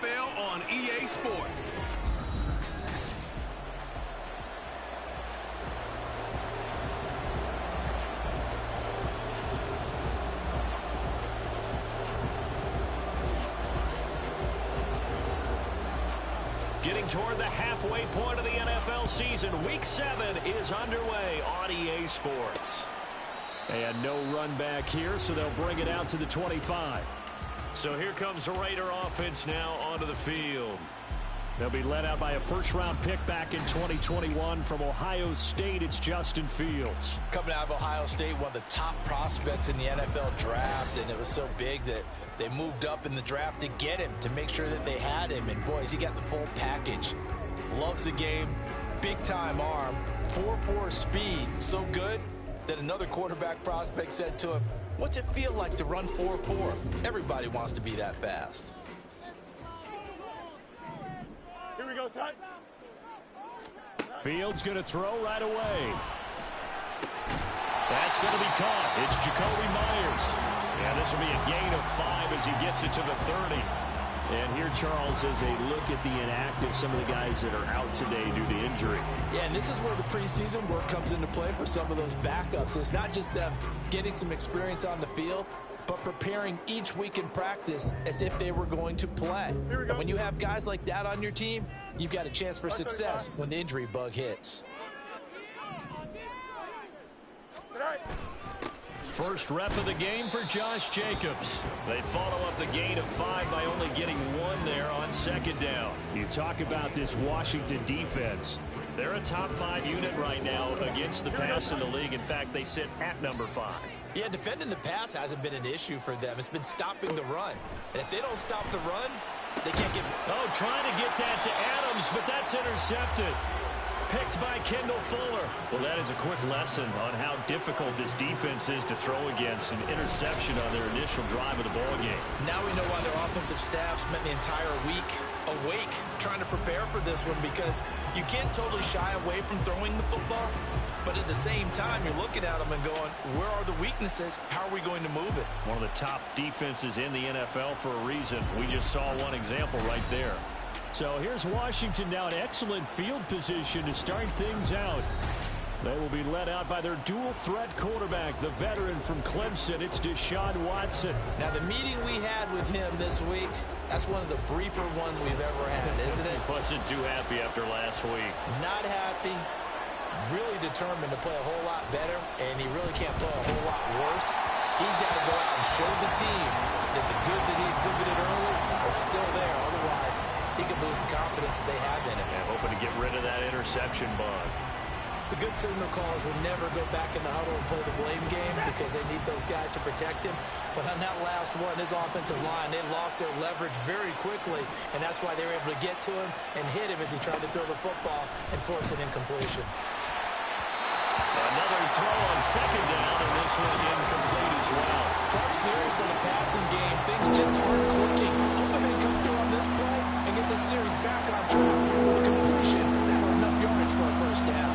NFL on EA Sports. Getting toward the halfway point of the NFL season. Week 7 is underway on EA Sports. And no run back here, so they'll bring it out to the 25. So here comes the Raider offense now onto the field. They'll be led out by a first-round pick back in 2021 from Ohio State. It's Justin Fields. Coming out of Ohio State, one of the top prospects in the NFL draft, and it was so big that they moved up in the draft to get him, to make sure that they had him. And, boys, he got the full package. Loves the game, big-time arm, 4.4 speed, so good that another quarterback prospect said to him, "What's it feel like to run 4.4? Everybody wants to be that fast." Here we go, son. Fields going to throw right away. That's going to be caught. It's Jacoby Myers. And this will be a gain of 5 as he gets it to the 30. And here, Charles, is a look at the inactive, some of the guys that are out today due to injury. Yeah, and this is where the preseason work comes into play for some of those backups. It's not just them getting some experience on the field, but preparing each week in practice as if they were going to play. And when you have guys like that on your team, you've got a chance for success when the injury bug hits. First rep of the game for Josh Jacobs. They follow up the gain of 5 by only getting 1 there on second down. You talk about this Washington defense. They're a top 5 unit right now against the pass in the league. In fact, they sit at number 5. Yeah, defending the pass hasn't been an issue for them. It's been stopping the run. And if they don't stop the run, they can't get... Oh, trying to get that to Adams, but that's intercepted. Picked by Kendall Fuller. Well, that is a quick lesson on how difficult this defense is to throw against. An interception on their initial drive of the ball game. Now we know why their offensive staff spent the entire week awake trying to prepare for this one, because you can't totally shy away from throwing the football, but at the same time, you're looking at them and going, where are the weaknesses? How are we going to move it? One of the top defenses in the NFL for a reason. We just saw one example right there. So here's Washington now in excellent field position to start things out. They will be led out by their dual-threat quarterback, the veteran from Clemson. It's Deshaun Watson. Now, the meeting we had with him this week, that's one of the briefer ones we've ever had, isn't it? He wasn't too happy after last week. Not happy. Really determined to play a whole lot better, and he really can't play a whole lot worse. He's got to go out and show the team that the goods that he exhibited early are still there. Otherwise, he could lose the confidence that they have in him. And hoping to get rid of that interception bug. The good signal callers will never go back in the huddle and play the blame game because they need those guys to protect him. But on that last one, his offensive line, they lost their leverage very quickly, and that's why they were able to get to him and hit him as he tried to throw the football and force an incompletion. Another throw on second down, and this one incomplete as well. Tough series for the passing game. Things just aren't clicking. Hoping they come through on this play and get the series back on track for a completion for enough yardage for a first down.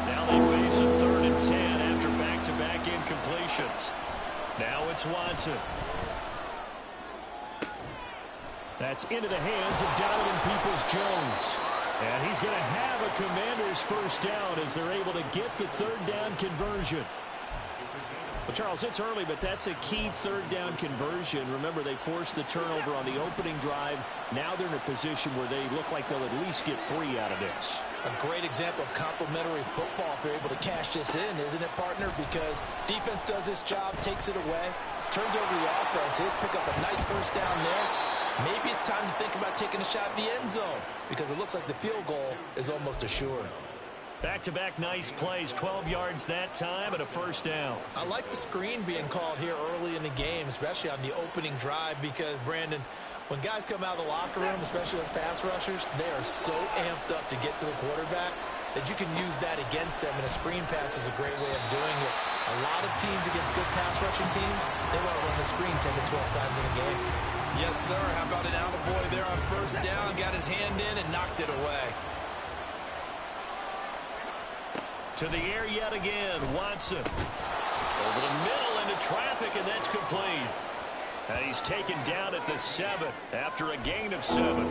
Now they face a 3rd and 10 after back-to-back incompletions. Now it's Watson. That's into the hands of Donovan Peoples-Jones. And he's going to have a Commanders first down as they're able to get the 3rd down conversion. Well, Charles, it's early, but that's a key 3rd down conversion. Remember, they forced the turnover on the opening drive. Now they're in a position where they look like they'll at least get 3 out of this. A great example of complementary football if they're able to cash this in, isn't it, partner? Because defense does this job, takes it away, turns over the offense. Here's pick up a nice first down there. Maybe it's time to think about taking a shot at the end zone because it looks like the field goal is almost assured. Back-to-back nice plays, 12 yards that time and a first down. I like the screen being called here early in the game, especially on the opening drive because, Brandon, when guys come out of the locker room, especially those pass rushers, they are so amped up to get to the quarterback that you can use that against them, and a screen pass is a great way of doing it. A lot of teams against good pass rushing teams, they want to run the screen 10 to 12 times in a game. Yes, sir. How about an attaboy there on first down? Got his hand in and knocked it away. To the air yet again, Watson. Over the middle into traffic, and that's complete. And he's taken down at the 7 after a gain of 7.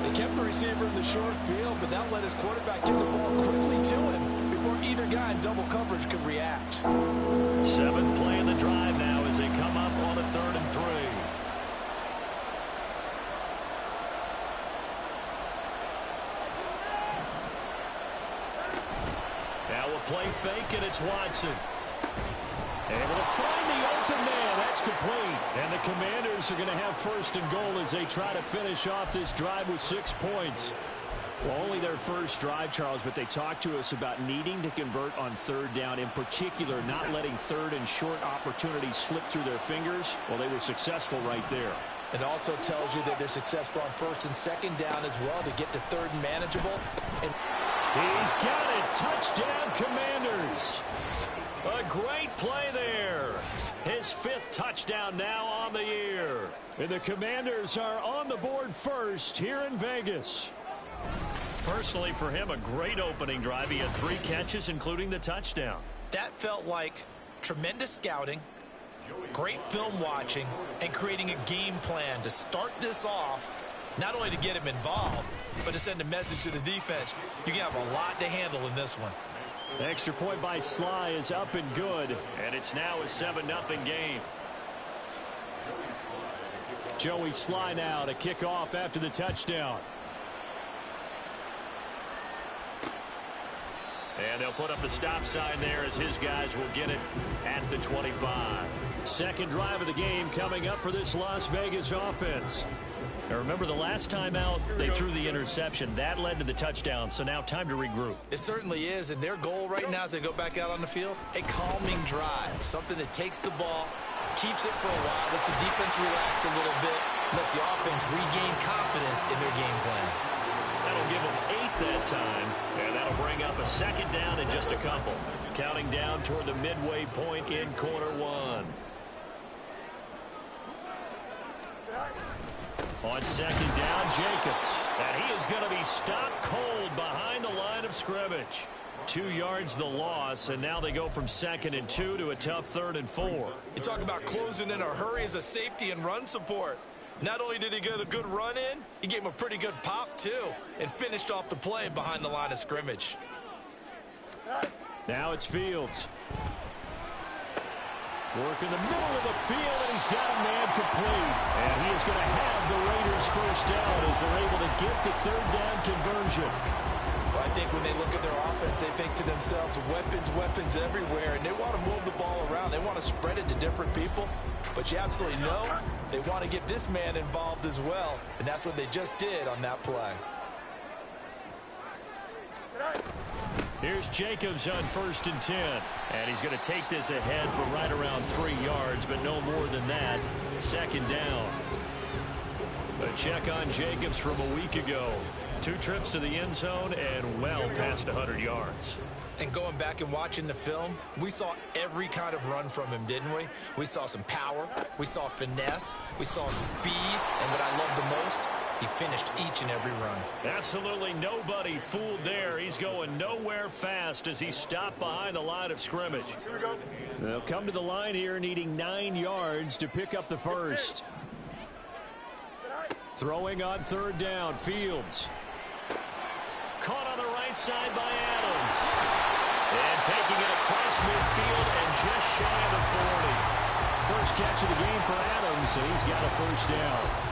They kept the receiver in the short field, but now let his quarterback get the ball quickly to him before either guy in double coverage could react. 7th play in the drive now as they come up on a 3rd and 3. Now a play fake, and it's Watson. Able to find the open man. That's complete. And the Commanders are going to have 1st and goal as they try to finish off this drive with 6 points. Well, only their first drive, Charles, but they talked to us about needing to convert on 3rd down, in particular not letting 3rd and short opportunities slip through their fingers. Well, they were successful right there. It also tells you that they're successful on 1st and 2nd down as well to get to 3rd and manageable. And he's got it. Touchdown, Commanders. A great play there. His 5th touchdown now on the year. And the Commanders are on the board first here in Vegas. Personally, for him, a great opening drive. He had 3 catches, including the touchdown. That felt like tremendous scouting, great film watching, and creating a game plan to start this off, not only to get him involved, but to send a message to the defense. You can have a lot to handle in this one. The extra point by Sly is up and good, and it's now a 7-0 game. Joey Sly now to kick off after the touchdown. And they'll put up the stop sign there as his guys will get it at the 25. 2nd drive of the game coming up for this Las Vegas offense. Now remember, the last time out, they threw the interception. That led to the touchdown, so now time to regroup. It certainly is, and their goal right now as they go back out on the field, a calming drive, something that takes the ball, keeps it for a while, lets the defense relax a little bit, lets the offense regain confidence in their game plan. That'll give them 8 that time, and that'll bring up a 2nd down and just a couple. Counting down toward the midway point in quarter 1. On 2nd down, Jacobs. And he is going to be stopped cold behind the line of scrimmage. 2 yards the loss, and now they go from 2nd and 2 to a tough 3rd and 4. You talk about closing in a hurry as a safety and run support. Not only did he get a good run in, he gave him a pretty good pop, too, and finished off the play behind the line of scrimmage. Now it's Fields. Work in the middle of the field, and he's got a man complete. And he is going to have the Raiders 1st down as they're able to get the 3rd down conversion. Well, I think when they look at their offense, they think to themselves, weapons everywhere, and they want to move the ball around. They want to spread it to different people. But you absolutely know they want to get this man involved as well, and that's what they just did on that play. Here's Jacobs on 1st and 10. And he's going to take this ahead for right around 3 yards, but no more than that. 2nd down. A check on Jacobs from a week ago. 2 trips to the end zone and well past 100 yards. And going back and watching the film, we saw every kind of run from him, didn't we? We saw some power, we saw finesse, we saw speed, and what I love the most, he finished each and every run. Absolutely nobody fooled there. He's going nowhere fast as he stopped behind the line of scrimmage. Here we go. They'll come to the line here needing 9 yards to pick up the 1st. Throwing on 3rd down, Fields. Caught on the right side by Adams. And taking it across midfield and just shy of the 40. First catch of the game for Adams, and he's got a 1st down.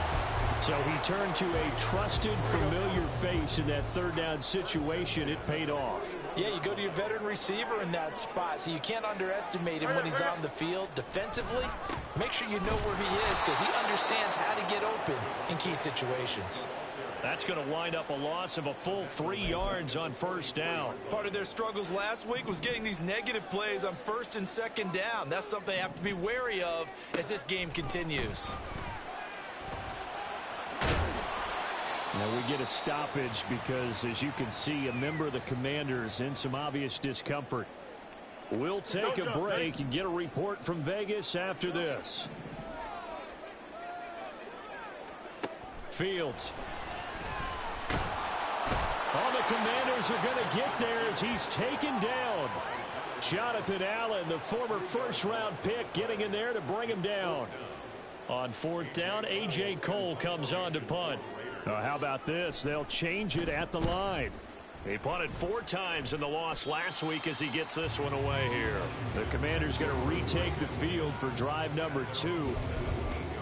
So he turned to a trusted, familiar face in that 3rd down situation. It paid off. Yeah, you go to your veteran receiver in that spot, so you can't underestimate him when he's on the field. Defensively, make sure you know where he is because he understands how to get open in key situations. That's going to wind up a loss of a full 3 yards on 1st down. Part of their struggles last week was getting these negative plays on 1st and 2nd down. That's something they have to be wary of as this game continues. Now we get a stoppage because, as you can see, a member of the Commanders in some obvious discomfort. We'll take a break and get a report from Vegas after this. Fields. Oh, the Commanders are going to get there as he's taken down. Jonathan Allen, the former 1st-round pick, getting in there to bring him down. On fourth down, A.J. Cole comes on to punt. How about this? They'll change it at the line. He punted 4 times in the loss last week as he gets this one away here. The Commanders going to retake the field for drive number 2.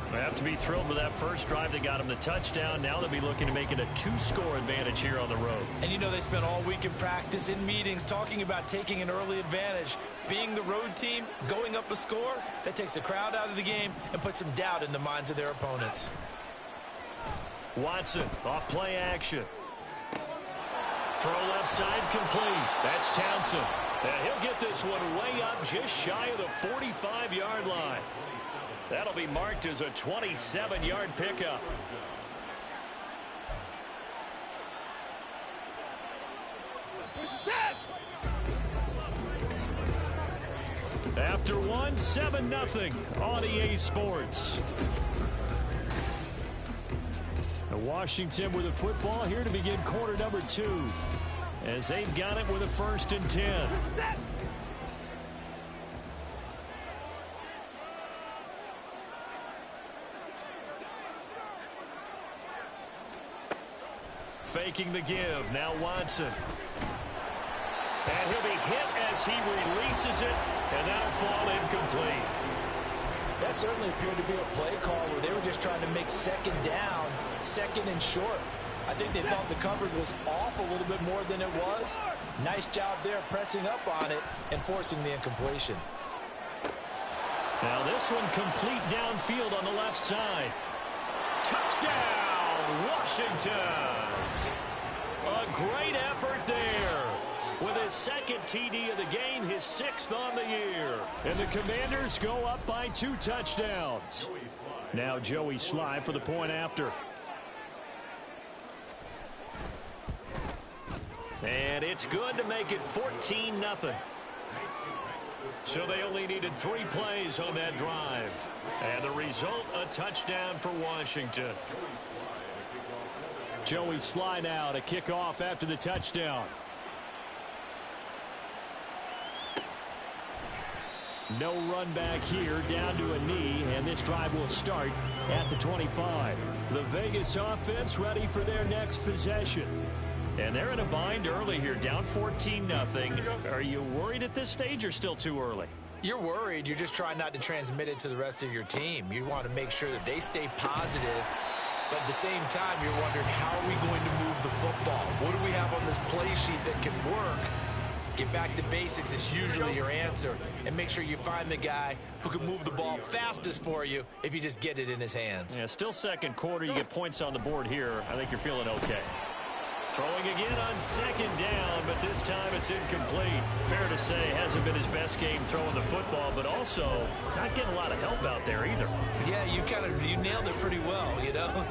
They have to be thrilled with that first drive that got him the touchdown. Now they'll be looking to make it a 2-score advantage here on the road. And you know they spent all week in practice, in meetings, talking about taking an early advantage. Being the road team, going up a score, that takes the crowd out of the game and puts some doubt in the minds of their opponents. Watson, off play action. Throw left side complete. That's Townsend. And he'll get this one way up just shy of the 45-yard line. That'll be marked as a 27-yard pickup. After one, 7-0 on EA Sports. Washington with a football here to begin quarter number 2. As they've got it with a 1st and 10. Faking the give. Now Watson. And he'll be hit as he releases it. And that'll fall incomplete. That certainly appeared to be a play call where they were just trying to make second down, second and short. I think they thought the coverage was off a little bit more than it was. Nice job there pressing up on it and forcing the incompletion. Now this one complete downfield on the left side. Touchdown, Washington. A great effort there. With his 2nd TD of the game, his 6th on the year. And the Commanders go up by 2 touchdowns. Now Joey Sly for the point after. And it's good to make it 14-0. So they only needed 3 plays on that drive. And the result, a touchdown for Washington. Joey Sly now to kick off after the touchdown. No run back here, down to a knee, and this drive will start at the 25. The Vegas offense ready for their next possession. And they're in a bind early here, down 14-0. Are you worried at this stage or still too early? You're worried. You're just trying not to transmit it to the rest of your team. You want to make sure that they stay positive. But at the same time, you're wondering, how are we going to move the football? What do we have on this play sheet that can work? Get back to basics is usually your answer. And make sure you find the guy who can move the ball fastest for you if you just get it in his hands. Yeah, still 2nd quarter. You get points on the board here. I think you're feeling okay. Throwing again on 2nd down, but this time it's incomplete. Fair to say, hasn't been his best game throwing the football, but also not getting a lot of help out there either. Yeah, you nailed it pretty well, you know.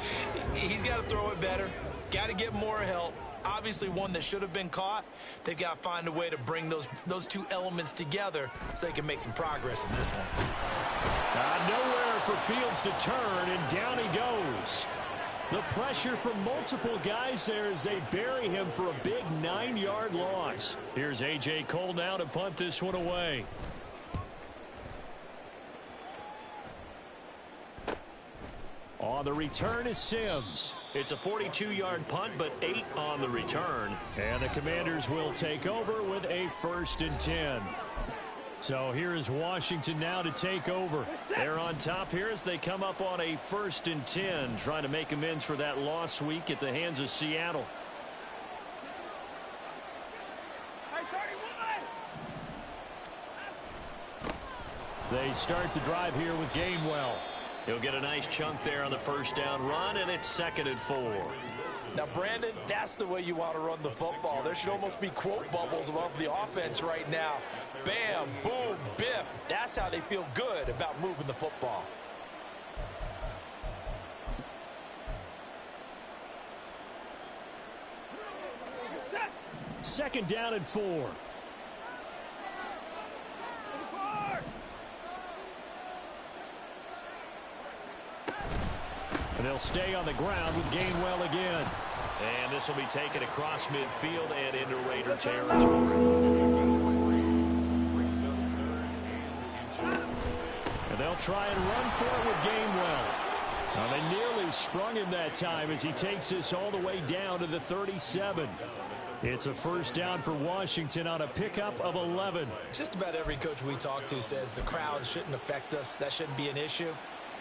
He's got to throw it better, got to get more help. Obviously one that should have been caught. They've got to find a way to bring those 2 elements together so they can make some progress in this one. Nowhere for Fields to turn, and down he goes. The pressure from multiple guys there as they bury him for a big 9-yard loss. Here's A.J. Cole now to punt this one away. On the return is Sims. It's a 42-yard punt, but 8 on the return. And the Commanders will take over with a 1st and 10. So here is Washington now to take over. They're on top here as they come up on a 1st and 10, trying to make amends for that loss week at the hands of Seattle. They start the drive here with Gainwell. He'll get a nice chunk there on the 1st down run, and it's 2nd and 4. Now, Brandon, that's the way you want to run the football. There should almost be quote bubbles above the offense right now. Bam, boom, biff. That's how they feel good about moving the football. Second down and 4. And they'll stay on the ground with Gainwell again. And this will be taken across midfield and into Raider territory. And they'll try and run for it with Gainwell. Well, they nearly sprung him that time as he takes this all the way down to the 37. It's a first down for Washington on a pickup of 11. Just about every coach we talk to says the crowd shouldn't affect us. That shouldn't be an issue.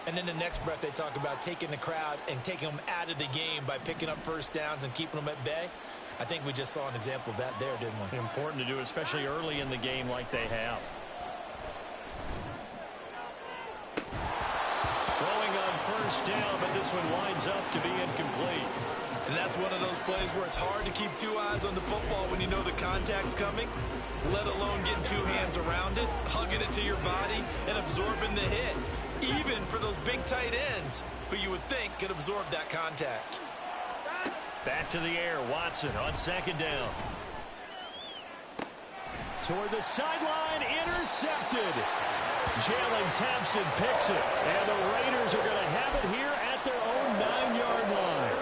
And in the next breath, they talk about taking the crowd and taking them out of the game by picking up first downs and keeping them at bay. I think we just saw an example of that there, didn't we? Important to do, especially early in the game like they have. Throwing on first down, but this one winds up to be incomplete. And that's one of those plays where it's hard to keep two eyes on the football when you know the contact's coming, let alone getting two hands around it, hugging it to your body, and absorbing the hit. Even for those big tight ends who you would think could absorb that contact. Back to the air, Watson on second down. Toward the sideline, intercepted. Jalen Thompson picks it, and the Raiders are going to have it here at their own 9-yard line.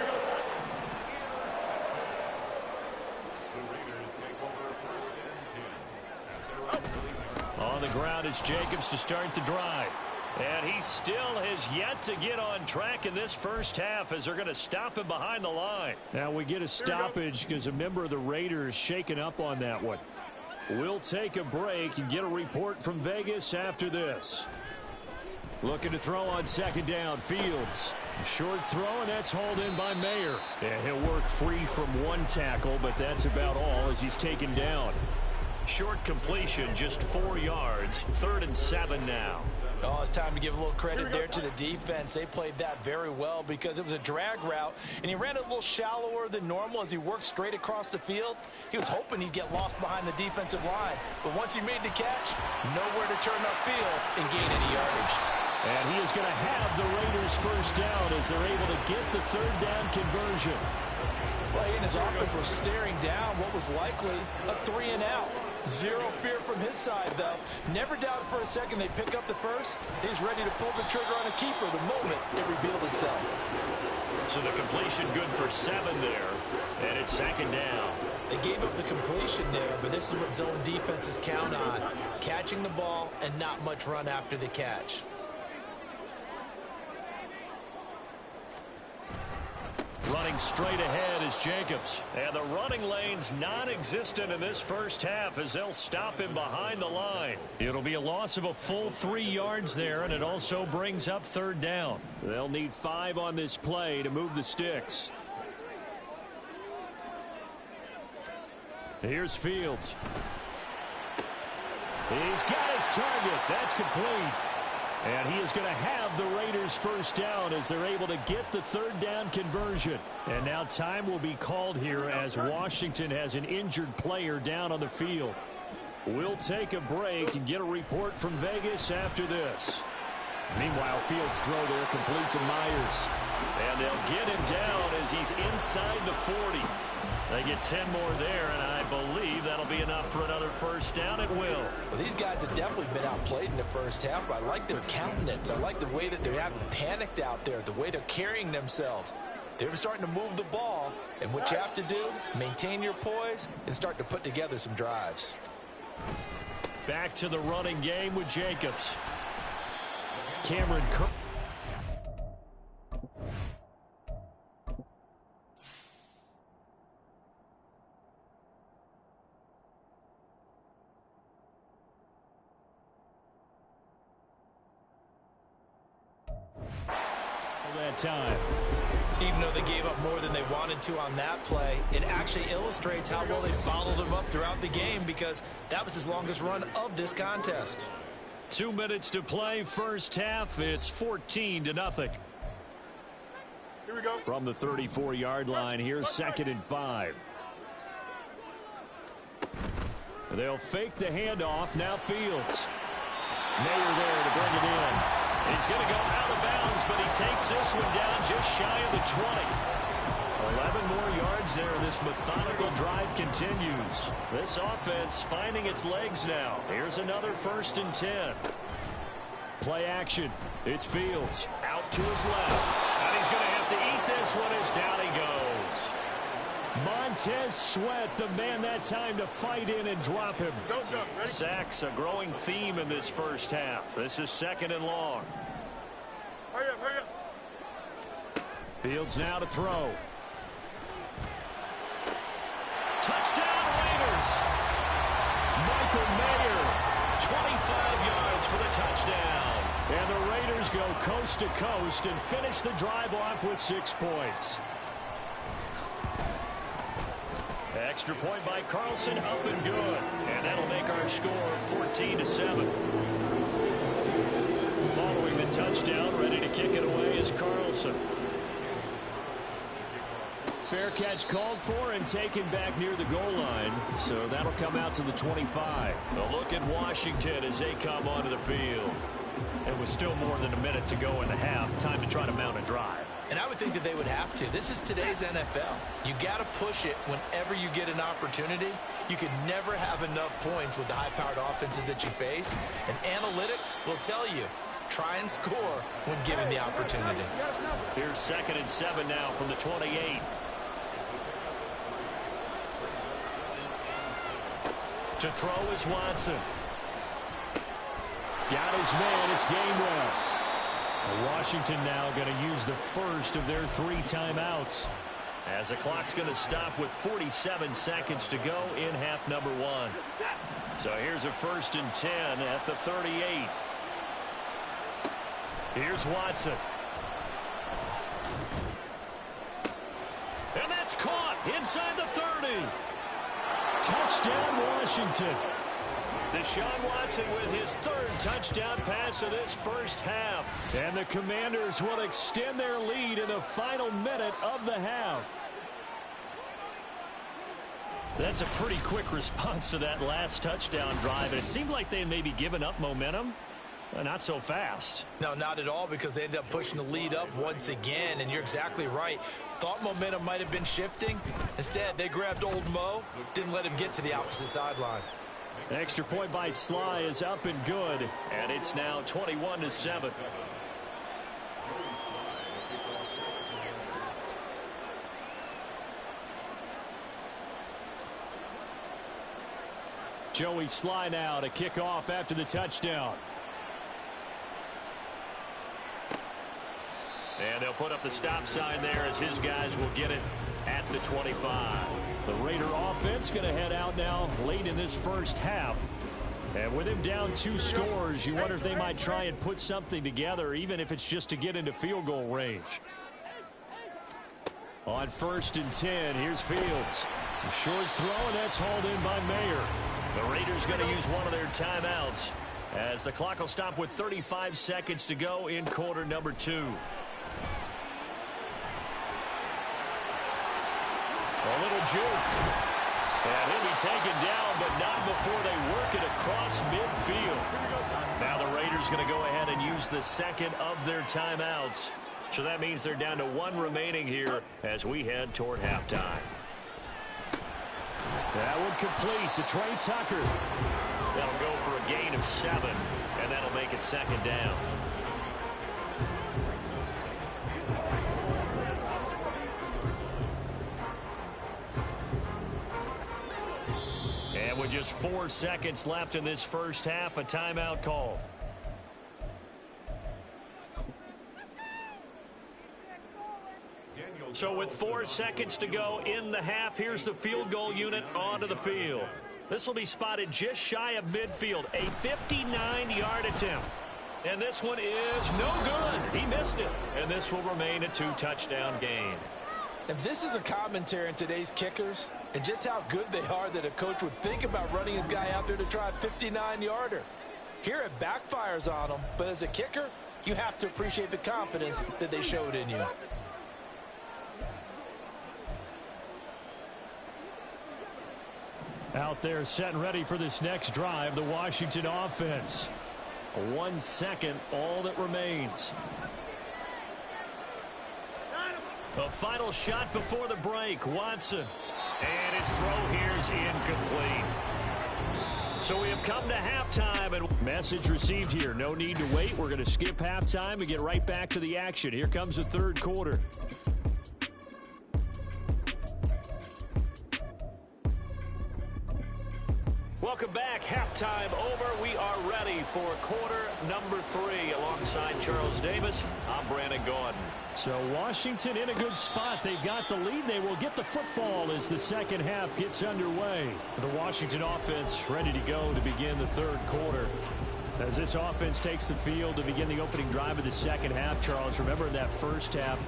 On the ground, it's Jacobs to start the drive. And he still has yet to get on track in this first half as they're going to stop him behind the line. Now we get a stoppage because a member of the Raiders shaken up on that one. We'll take a break and get a report from Vegas after this. Looking to throw on second down, Fields. Short throw, and that's hauled in by Mayer. And he'll work free from one tackle, but that's about all as he's taken down. Short completion, just 4 yards. 3rd and 7 now. Oh, it's time to give a little credit there to the defense. They played that very well because it was a drag route, and he ran a little shallower than normal as he worked straight across the field. He was hoping he'd get lost behind the defensive line, but once he made the catch, nowhere to turn upfield and gain any yardage. And he is going to have the Raiders first down as they're able to get the 3rd down conversion. Well, he and his offense were staring down what was likely a 3-and-out. Zero fear from his side, though. Never doubted for a second they pick up the first. He's ready to pull the trigger on a keeper the moment it revealed itself. So the completion good for 7 there, and it's 2nd down. They gave up the completion there, but this is what zone defenses count on. Catching the ball and not much run after the catch. Running straight ahead is Jacobs. And the running lane's non-existent in this first half as they'll stop him behind the line. It'll be a loss of a full 3 yards there, and it also brings up 3rd down. They'll need 5 on this play to move the sticks. Here's Fields. He's got his target. That's complete. And he is going to have the Raiders first down as they're able to get the 3rd down conversion. And now time will be called here as Washington has an injured player down on the field. We'll take a break and get a report from Vegas after this. Meanwhile, Fields' throw there complete to Myers. And they'll get him down as he's inside the 40. They get 10 more there, and I believe that'll be enough for another first down. It will. Well, these guys have definitely been outplayed in the first half. I like their countenance. I like the way that they haven't panicked out there, the way they're carrying themselves. They're starting to move the ball, and what you have to do, maintain your poise and start to put together some drives. Back to the running game with Jacobs. Cameron Kirk. That time. Even though they gave up more than they wanted to on that play, it actually illustrates how well they followed him up throughout the game because that was his longest run of this contest. 2 minutes to play, first half. It's 14-0. Here we go. From the 34-yard line, here's 2nd and 5. They'll fake the handoff. Now Fields. Mayer there to bring it in. He's going to go out of bounds, but he takes this one down just shy of the 20. 11 more yards there. This methodical drive continues. This offense finding its legs now. Here's another 1st and 10. Play action. It's Fields out to his left. And he's going to have to eat this one as down he goes. Montez Sweat, the man that time to fight in and drop him. Go, jump. Ready? Sacks, a growing theme in this first half. This is 2nd and long. Hurry up, hurry up. Fields now to throw. Touchdown, Raiders. Michael Mayer, 25 yards for the touchdown. And the Raiders go coast to coast and finish the drive off with 6 points. Extra point by Carlson, up and good. And that'll make our score 14-7. Following the touchdown, ready to kick it away is Carlson. Fair catch called for and taken back near the goal line. So that'll come out to the 25. A look at Washington as they come onto the field. It was still more than a minute to go in the half. Time to try to mount a drive. And I would think that they would have to. This is today's NFL. You got to push it whenever you get an opportunity. You can never have enough points with the high-powered offenses that you face. And analytics will tell you, try and score when given the opportunity. Here's 2nd and 7 now from the 28. To throw is Watson. Got his man. It's Gainwell. Washington now going to use the first of their 3 timeouts. As the clock's going to stop with 47 seconds to go in half number 1. So here's a 1st and 10 at the 38. Here's Watson. And that's caught inside the 30. Touchdown, Washington. Deshaun Watson with his 3rd touchdown pass of this first half. And the Commanders will extend their lead in the final minute of the half. That's a pretty quick response to that last touchdown drive. And it seemed like they had maybe given up momentum. Not so fast. No, not at all, because they ended up pushing the lead up once again. And you're exactly right. Thought momentum might have been shifting. Instead, they grabbed old Mo, didn't let him get to the opposite sideline. Extra point by Sly is up and good. And it's now 21-7. Joey Sly now to kick off after the touchdown. And they'll put up the stop sign there as his guys will get it at the 25. The Raider offense going to head out now late in this first half. And with him down 2 scores, you wonder if they might try and put something together, even if it's just to get into field goal range. On 1st and 10, here's Fields. A short throw, and that's hauled in by Mayer. The Raiders going to use one of their timeouts as the clock will stop with 35 seconds to go in quarter number 2. A little juke. And he'll be taken down, but not before they work it across midfield. Now the Raiders going to go ahead and use the 2nd of their timeouts. So that means they're down to 1 remaining here as we head toward halftime. That one complete to Trey Tucker. That'll go for a gain of 7, and that'll make it 2nd down. And with just 4 seconds left in this first half, a timeout call. So with 4 seconds to go in the half, here's the field goal unit onto the field. This will be spotted just shy of midfield, a 59-yard attempt. And this one is no good. He missed it. And this will remain a 2-touchdown game. And this is a commentary on today's kickers and just how good they are that a coach would think about running his guy out there to try a 59-yarder. Here it backfires on him, but as a kicker, you have to appreciate the confidence that they showed in you. Out there set and ready for this next drive, the Washington offense. 1 second, all that remains. A final shot before the break, Watson. And his throw here is incomplete. So we have come to halftime. And message received here. No need to wait. We're going to skip halftime and get right back to the action. Here comes the third quarter. halftime over. We are ready for quarter number 3. Alongside Charles Davis, I'm Brandon Gordon. So Washington in a good spot. They've got the lead. They will get the football as the second half gets underway. The Washington offense ready to go to begin the third quarter. As this offense takes the field to begin the opening drive of the second half, Charles, remember in that first half,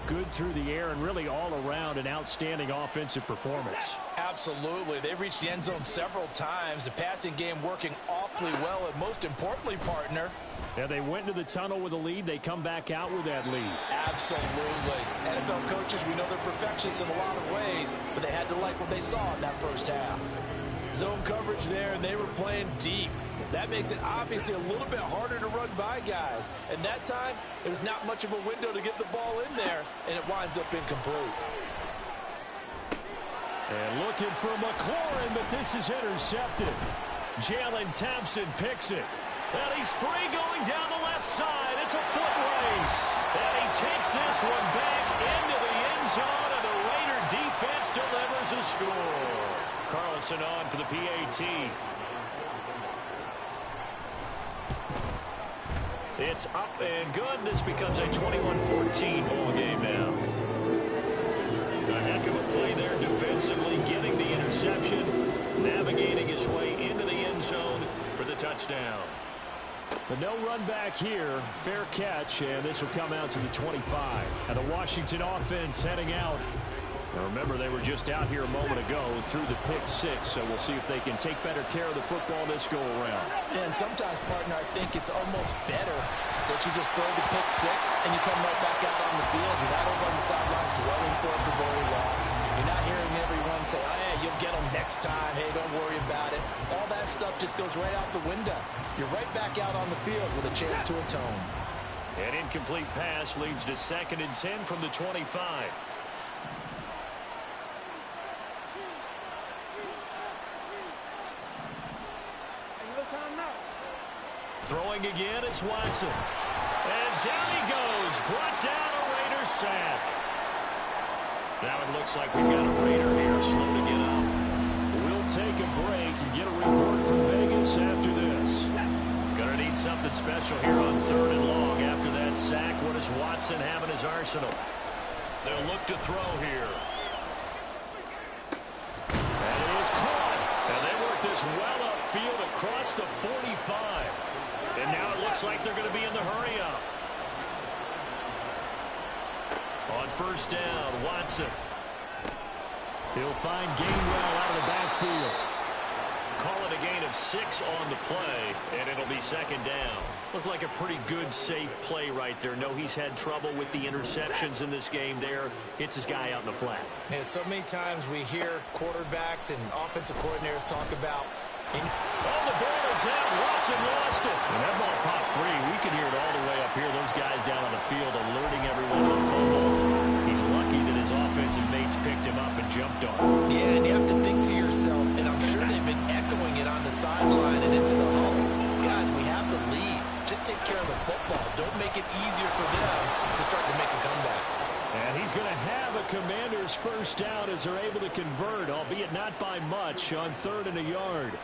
good through the air and really all around an outstanding offensive performance. Absolutely. They reached the end zone several times. The passing game working awfully well, and most importantly, partner, yeah, they went into the tunnel with a lead. They come back out with that lead. Absolutely. NFL coaches, we know they're perfectionists in a lot of ways, but they had to like what they saw in that first half. Zone coverage there, and they were playing deep. That makes it obviously a little bit harder to run by guys. And that time, it was not much of a window to get the ball in there, and it winds up incomplete. And looking for McLaurin, but this is intercepted. Jalen Thompson picks it. And he's free going down the left side. It's a foot race. And he takes this one back into the end zone, and the Raider defense delivers a score. Carlson on for the PAT. It's up and good. This becomes a 21-14 ball game now. A heck of a play there defensively, getting the interception, navigating his way into the end zone for the touchdown. But no run back here. Fair catch, and this will come out to the 25. And the Washington offense heading out. Now remember, they were just out here a moment ago through the pick 6, so we'll see if they can take better care of the football this go around. And sometimes, partner, I think it's almost better that you just throw the pick 6 and you come right back out on the field. You're not over on the sidelines dwelling for it for very long. You're not hearing everyone say, oh, yeah, you'll get them next time. Hey, don't worry about it. All that stuff just goes right out the window. You're right back out on the field with a chance to atone. An incomplete pass leads to 2nd and 10 from the 25. Throwing again, it's Watson. And down he goes. Brought down, a Raider sack. Now it looks like we've got a Raider here slow to get up. We'll take a break and get a report from Vegas after this. Gonna need something special here on 3rd and long after that sack. What does Watson have in his arsenal? They'll look to throw here. And it is caught. And they work this well upfield across the 45. And now it looks like they're going to be in the hurry-up. On 1st down, Watson. He'll find Gainwell out of the backfield. Call it a gain of 6 on the play, and it'll be 2nd down. Looked like a pretty good, safe play right there. No, he's had trouble with the interceptions in this game there. Hits his guy out in the flat. Yeah, so many times we hear quarterbacks and offensive coordinators talk about the ball is out. Watson lost it. When that ball popped free, we can hear it all the way up here. Those guys down on the field alerting everyone to the fumble. He's lucky that his offensive mates picked him up and jumped on him. Yeah, and you have to think to yourself, and I'm sure they've been echoing it on the sideline and into the huddle. Guys, we have the lead. Just take care of the football. Don't make it easier for them to start to make a comeback. And he's going to have a Commander's first down as they're able to convert, albeit not by much, on 3rd and a yard.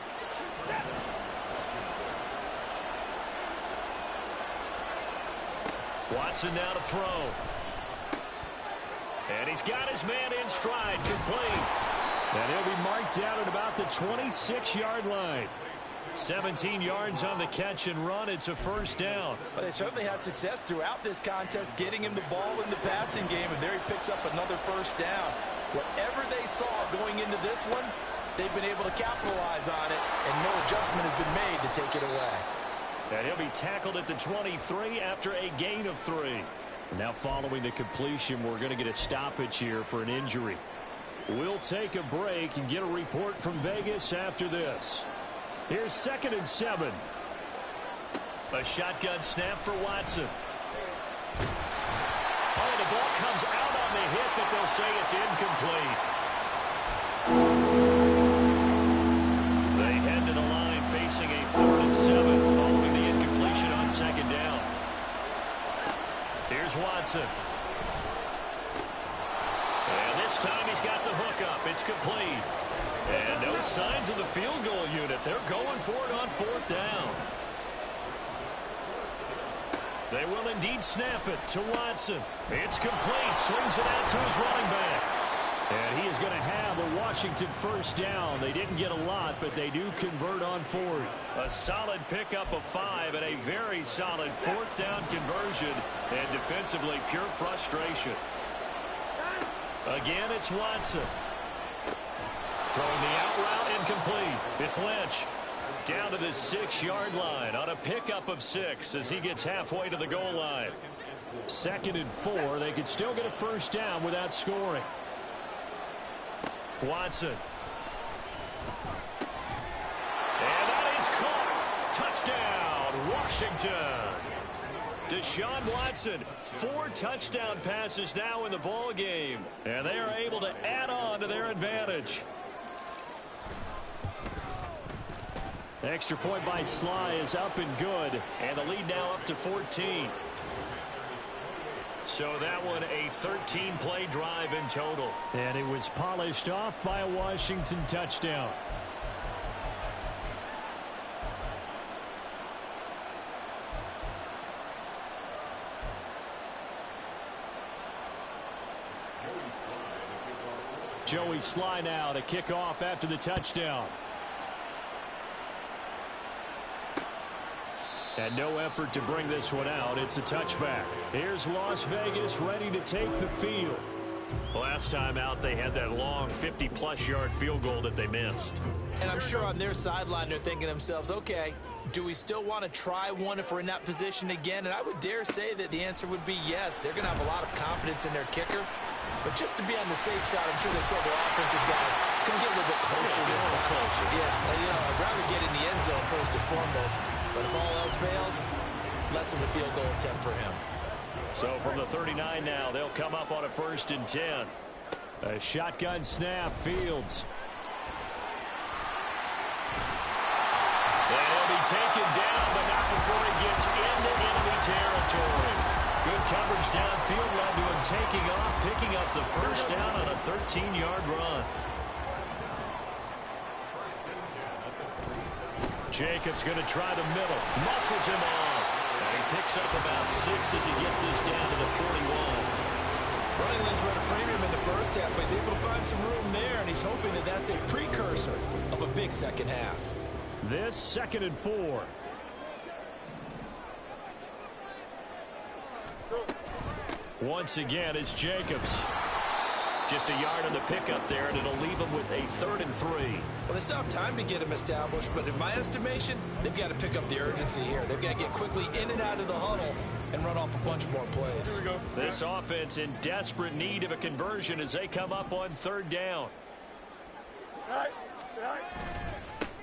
Watson now to throw. And he's got his man in stride, complete. And he'll be marked down at about the 26-yard line. 17 yards on the catch and run. It's a 1st down. But they certainly had success throughout this contest getting him the ball in the passing game, and there he picks up another 1st down. Whatever they saw going into this one, they've been able to capitalize on it, and no adjustment has been made to take it away. And he'll be tackled at the 23 after a gain of 3. Now following the completion, we're going to get a stoppage here for an injury. We'll take a break and get a report from Vegas after this. Here's 2nd and 7. A shotgun snap for Watson. Oh, the ball comes out on the hit, but they'll say it's incomplete. They head to the line facing a 3rd and 7 following the incompletion on 2nd down. Here's Watson. And this time he's got the hook up. It's complete. And no signs of the field goal unit. They're going for it on 4th down. They will indeed snap it to Watson. It's complete. Swings it out to his running back. And he is going to have a Washington 1st down. They didn't get a lot, but they do convert on 4th. A solid pickup of 5 and a very solid 4th down conversion. And defensively, pure frustration. Again, it's Watson. Throwing the out route incomplete. It's Lynch. Down to the 6-yard line on a pickup of 6 as he gets halfway to the goal line. 2nd and 4. They could still get a 1st down without scoring. Watson. And that is caught. Touchdown, Washington. Deshaun Watson, 4 touchdown passes now in the ball game. And they are able to add on to their advantage. Extra point by Sly is up and good. And the lead now up to 14. So that one a 13-play drive in total. And it was polished off by a Washington touchdown. Joey Sly now to kick off after the touchdown. And no effort to bring this one out. It's a touchback. Here's Las Vegas ready to take the field. Last time out, they had that long 50-plus yard field goal that they missed. And I'm sure on their sideline, they're thinking to themselves, okay, do we still want to try one if we're in that position again? And I would dare say that the answer would be yes. They're going to have a lot of confidence in their kicker. But just to be on the safe side, I'm sure they told their offensive guys, can we get a little bit closer this time? Closer. Yeah, you know, I'd rather get in the end zone first and foremost. But if all else fails, less of a field goal attempt for him. So from the 39 now, they'll come up on a 1st and 10. A shotgun snap, Fields. And he'll be taken down, but not before he gets into enemy territory. Good coverage downfield led to him taking off, picking up the 1st down on a 13-yard run. Jacobs going to try the middle. Muscles him off. And he picks up about 6 as he gets this down to the 41. Running lanes run a premium in the first half, but he's able to find some room there, and he's hoping that that's a precursor of a big second half. This 2nd and 4. Once again, it's Jacobs. Just a yard on the pickup there, and it'll leave him with a 3rd and 3. Well, they still have time to get him established, but in my estimation, they've got to pick up the urgency here. They've got to get quickly in and out of the huddle and run off a bunch more plays. Here we go. This offense in desperate need of a conversion as they come up on 3rd down. Right. Right.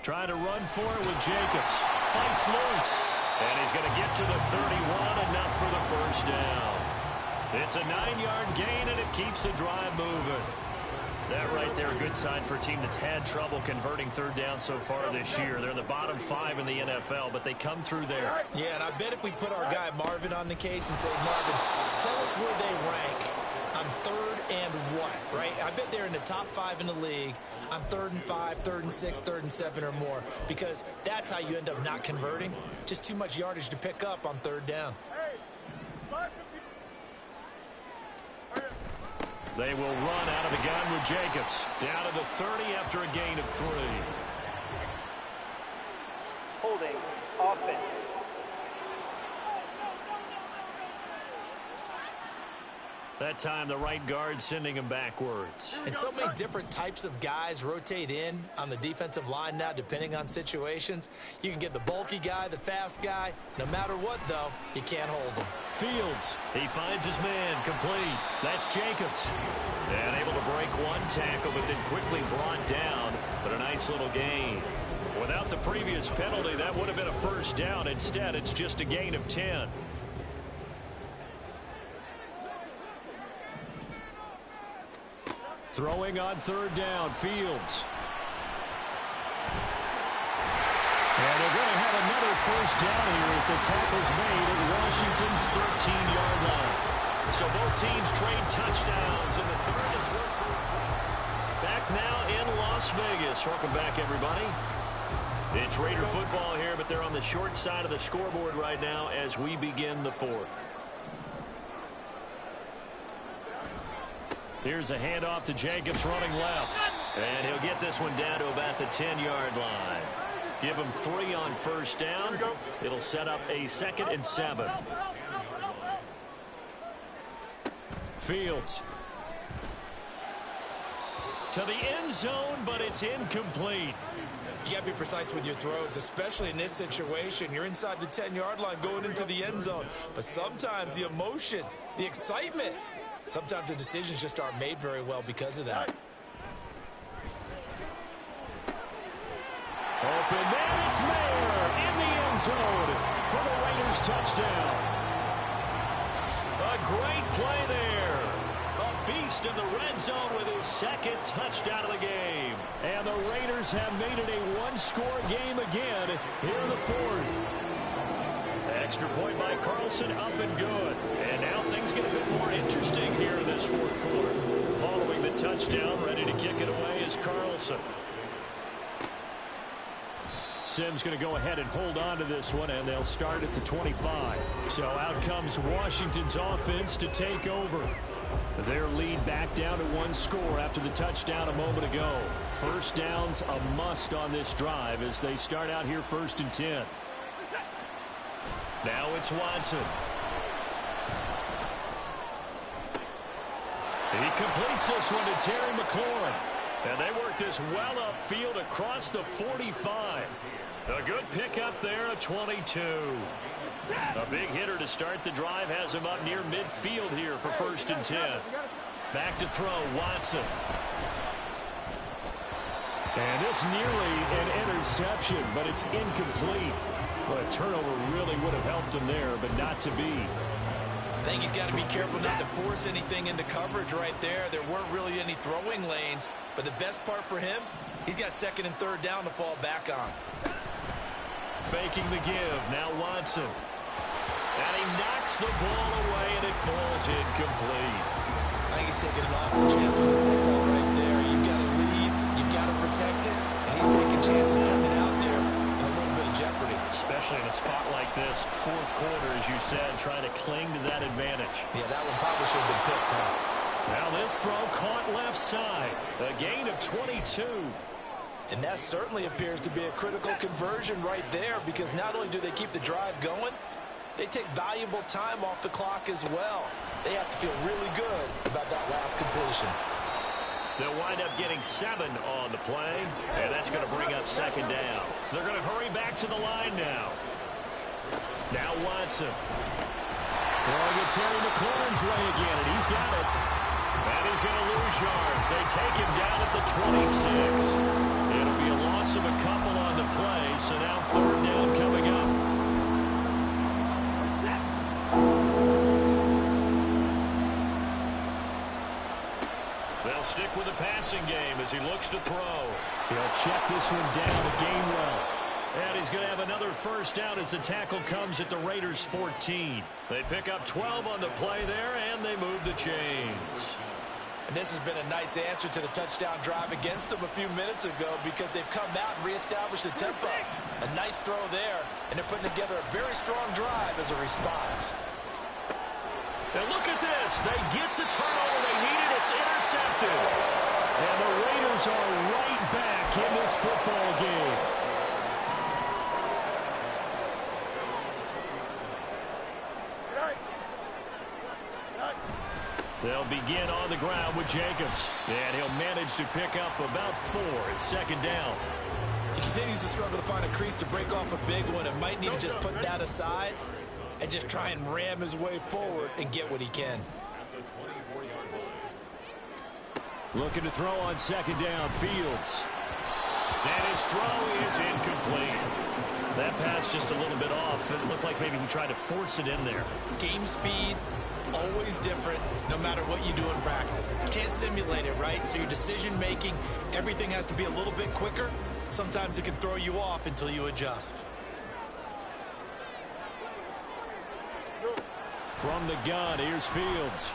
Trying to run for it with Jacobs. Fights loose. And he's going to get to the 31, enough for the 1st down. It's a 9-yard gain, and it keeps the drive moving. That right there, a good sign for a team that's had trouble converting 3rd down so far this year. They're in the bottom 5 in the NFL, but they come through there. Yeah, and I bet if we put our guy Marvin on the case and say, Marvin, tell us where they rank on 3rd and what, right? I bet they're in the top 5 in the league on 3rd and 5, 3rd and 6, 3rd and 7 or more, because that's how you end up not converting. Just too much yardage to pick up on 3rd down. They will run out of the gun with Jacobs. Down to the 30 after a gain of 3. Holding offense. That time the right guard sending him backwards. And so many different types of guys rotate in on the defensive line now, depending on situations. You can get the bulky guy, the fast guy. No matter what, though, you can't hold them. Fields, he finds his man, complete. That's Jacobs. And able to break one tackle, but then quickly brought down. But a nice little gain. Without the previous penalty, that would have been a 1st down. Instead, it's just a gain of 10. Throwing on 3rd down, Fields. And they're going to have another 1st down here as the tackle's made at Washington's 13-yard line. So both teams trade touchdowns in the 3rd as well. Back now in Las Vegas. Welcome back, everybody. It's Raider football here, but they're on the short side of the scoreboard right now as we begin the fourth. Here's a handoff to Jacobs running left. And he'll get this one down to about the 10-yard line. Give him 3 on first down. It'll set up a 2nd and 7. Fields. To the end zone, but it's incomplete. You got to be precise with your throws, especially in this situation. You're inside the 10-yard line going into the end zone. But sometimes the emotion, the excitement, sometimes the decisions just aren't made very well because of that. Open man, it's Mayer in the end zone for the Raiders touchdown. A great play there. A beast in the red zone with his 2nd touchdown of the game. And the Raiders have made it a 1-score game again here in the fourth. Extra point by Carlson, up and good. And now things get a bit more interesting here in this fourth quarter. Following the touchdown, ready to kick it away is Carlson. Simms going to go ahead and hold on to this one, and they'll start at the 25. So out comes Washington's offense to take over. Their lead back down to 1 score after the touchdown a moment ago. First down's a must on this drive as they start out here 1st and 10. Now it's Watson. He completes this one to Terry McLaurin. And they work this well upfield across the 45. A good pickup there, a 22. A big hitter to start the drive has him up near midfield here for 1st and 10. Back to throw, Watson. And this nearly an interception, but it's incomplete. Well, a turnover really would have helped him there, but not to be. I think he's got to be careful not to force anything into coverage right there. There weren't really any throwing lanes, but the best part for him, he's got 2nd and 3rd down to fall back on. Faking the give, now Watson. And he knocks the ball away, and it falls incomplete. I think he's taking an awful chance with the football right there. You've got to lead, you've got to protect it, and he's taking chances coming out there in a little bit of jeopardy. Especially in a spot like this, 4th quarter, as you said, trying to cling to that advantage. Yeah, that one probably should have been picked, huh? Now this throw caught left side. A gain of 22. And that certainly appears to be a critical conversion right there, because not only do they keep the drive going, they take valuable time off the clock as well. They have to feel really good about that last completion. They'll wind up getting 7 on the play, and that's going to bring up 2nd down. They're going to hurry back to the line now. Now Watson. Throwing it Terry McLaurin's way again, and he's got it. And he's going to lose yards. They take him down at the 26. It'll be a loss of a couple on the play, so now 3rd down coming up. They'll stick with the passing game as he looks to throw. He'll check this one down to Gainwell. And he's going to have another 1st down as the tackle comes at the Raiders' 14. They pick up 12 on the play there, and they move the chains. And this has been a nice answer to the touchdown drive against them a few minutes ago, because they've come out and reestablished the tempo. A nice throw there, and they're putting together a very strong drive as a response. And look at this. They get the turnover they needed. It's intercepted. And the Raiders are right back in this football game. They'll begin on the ground with Jacobs. And he'll manage to pick up about 4 at 2nd down. He continues to struggle to find a crease to break off a big one, and might need to just put that aside and just try and ram his way forward and get what he can. Looking to throw on 2nd down, Fields. And his throw is incomplete. That pass just a little bit off. It looked like maybe he tried to force it in there. Game speed, always different, no matter what you do in practice. You can't simulate it, right? So your decision-making, everything has to be a little bit quicker. Sometimes it can throw you off until you adjust. From the gun, here's Fields.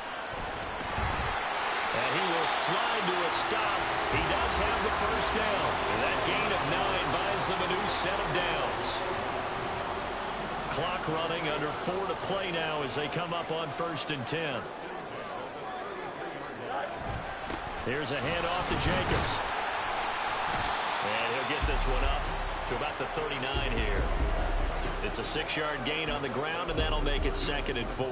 And he will slide to a stop. He does have the first down. And that gain of 9 buys them a new set of downs. Clock running, under 4 to play now as they come up on 1st and 10. Here's a handoff to Jacobs. And he'll get this one up to about the 39 here. It's a 6-yard gain on the ground, and that'll make it 2nd and 4.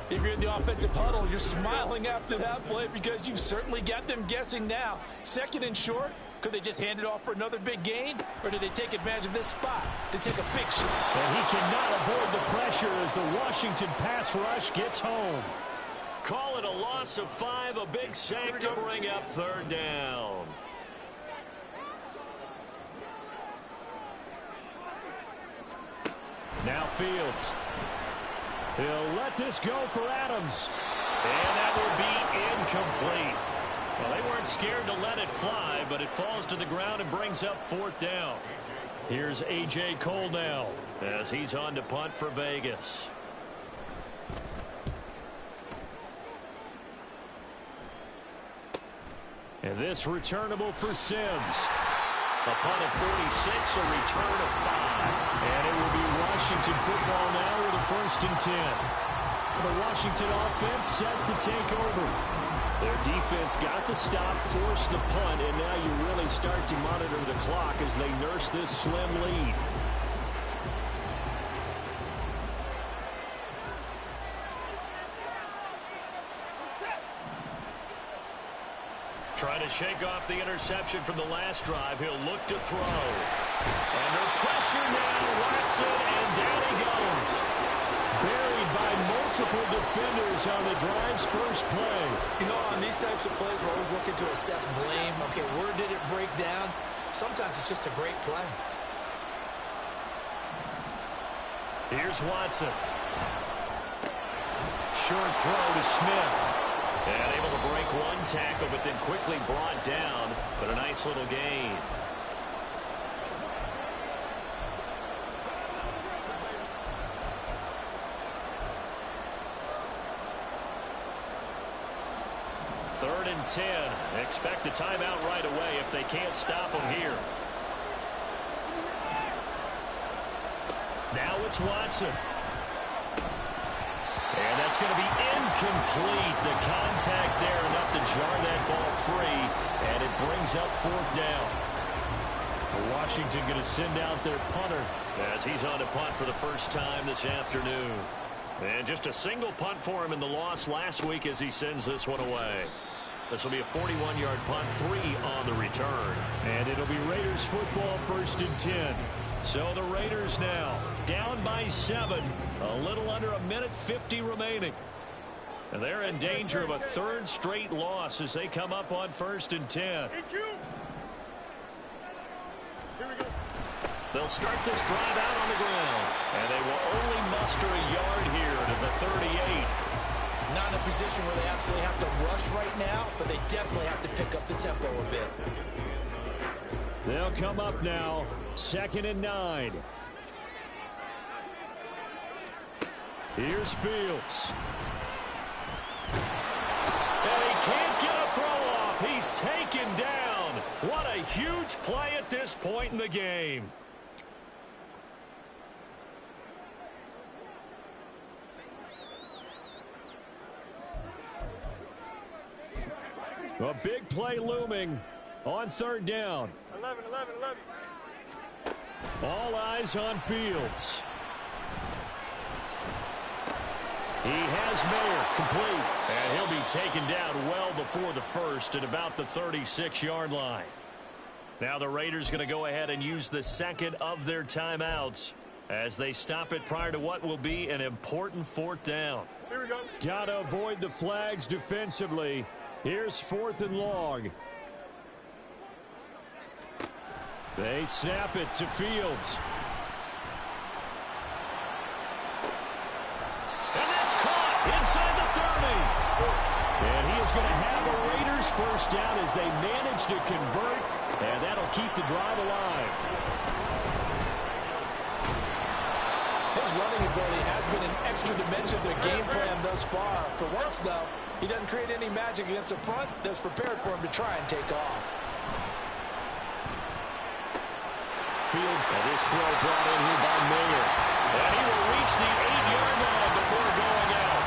If you're in the offensive huddle, you're smiling after that play because you've certainly got them guessing now. 2nd and short, could they just hand it off for another big gain? Or did they take advantage of this spot to take a big shot? And he cannot avoid the pressure as the Washington pass rush gets home. Call it a loss of 5, a big sack to bring up 3rd down. Now Fields. He'll let this go for Adams. And that will be incomplete. Well, they weren't scared to let it fly, but it falls to the ground and brings up 4th down. Here's A.J. Cole now as he's on to punt for Vegas. And this returnable for Sims. A punt of 46, a return of 5. And it will be Washington football now with a 1st and 10. The Washington offense set to take over. Their defense got the stop, forced the punt, and now you really start to monitor the clock as they nurse this slim lead. Trying to shake off the interception from the last drive. He'll look to throw. Under pressure now, Watson, and down he goes. Buried by multiple defenders on the drive's first play. You know, on these types of plays, we're always looking to assess blame. Okay, where did it break down? Sometimes it's just a great play. Here's Watson. Short throw to Smith. And able to break one tackle, but then quickly brought down. But a nice little gain. Third and 10. Expect a timeout right away if they can't stop them here. Now it's Watson. And that's going to be incomplete. The contact there enough to jar that ball free. And it brings up 4th down. Washington going to send out their punter as he's on to punt for the first time this afternoon. And just a single punt for him in the loss last week as he sends this one away. This will be a 41-yard punt, 3 on the return. And it'll be Raiders football, 1st and 10. So the Raiders now down by 7. A little under a minute 50 remaining. And they're in danger of a 3rd straight loss as they come up on 1st and 10. They'll start this drive out on the ground. And they will only muster a yard here to the 38. Not in a position where they absolutely have to rush right now, but they definitely have to pick up the tempo a bit. They'll come up now, 2nd and 9. Here's Fields. And he can't get a throw off. He's taken down. What a huge play at this point in the game. A big play looming on 3rd down. 11. All eyes on Fields. He has Mayer complete. And he'll be taken down well before the 1st at about the 36-yard line. Now the Raiders going to go ahead and use the 2nd of their timeouts as they stop it prior to what will be an important 4th down. Here we go. Gotta avoid the flags defensively. Here's 4th and long. They snap it to Fields. And that's caught inside the 30. And he is going to have a Raiders 1st down as they manage to convert. And that'll keep the drive alive. His running ability has been an extra dimension of their game plan thus far. For once, though, He doesn't create any magic against the front that's prepared for him to try and take off. Fields, and this throw brought in here by Mayer. And he will reach the 8-yard line before going out.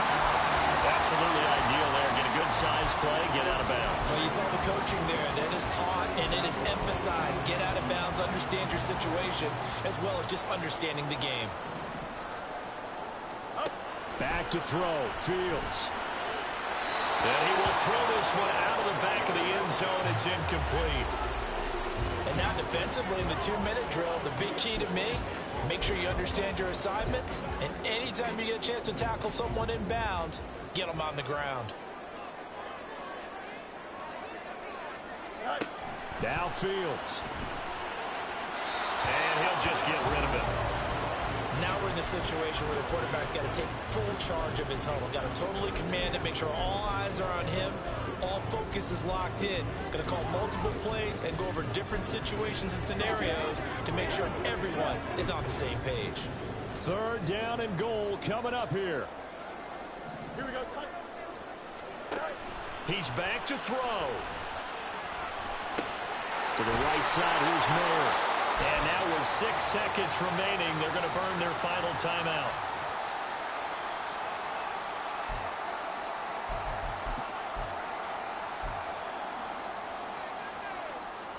Absolutely ideal there. Get a good size play, get out of bounds. Well, you saw the coaching there. That is taught and it is emphasized. Get out of bounds, understand your situation, as well as just understanding the game. Back to throw, Fields. And he will throw this one out of the back of the end zone. It's incomplete. And now defensively in the 2-minute drill, the big key to me, make sure you understand your assignments, and anytime you get a chance to tackle someone in bounds, get them on the ground. Now Fields. And he'll just get rid of it. Now we're in the situation where the quarterback's got to take full charge of his huddle. Got to totally command it, make sure all eyes are on him. All focus is locked in. Going to call multiple plays and go over different situations and scenarios to make sure everyone is on the same page. 3rd down and goal coming up here. Here we go. He's back to throw. To the right side, here's Mayer. And now with 6 seconds remaining, they're going to burn their final timeout.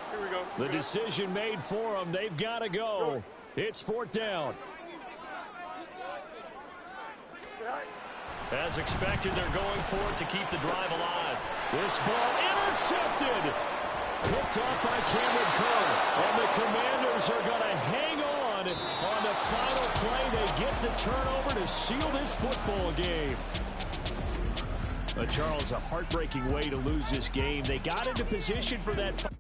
Here we go. The decision made for them. They've got to go. It's 4th down. As expected, they're going for it to keep the drive alive. This ball intercepted. Picked off by Cameron Kerr. And the Commanders are going to hang on the final play. They get the turnover to seal this football game. But Charles, a heartbreaking way to lose this game. They got into position for that.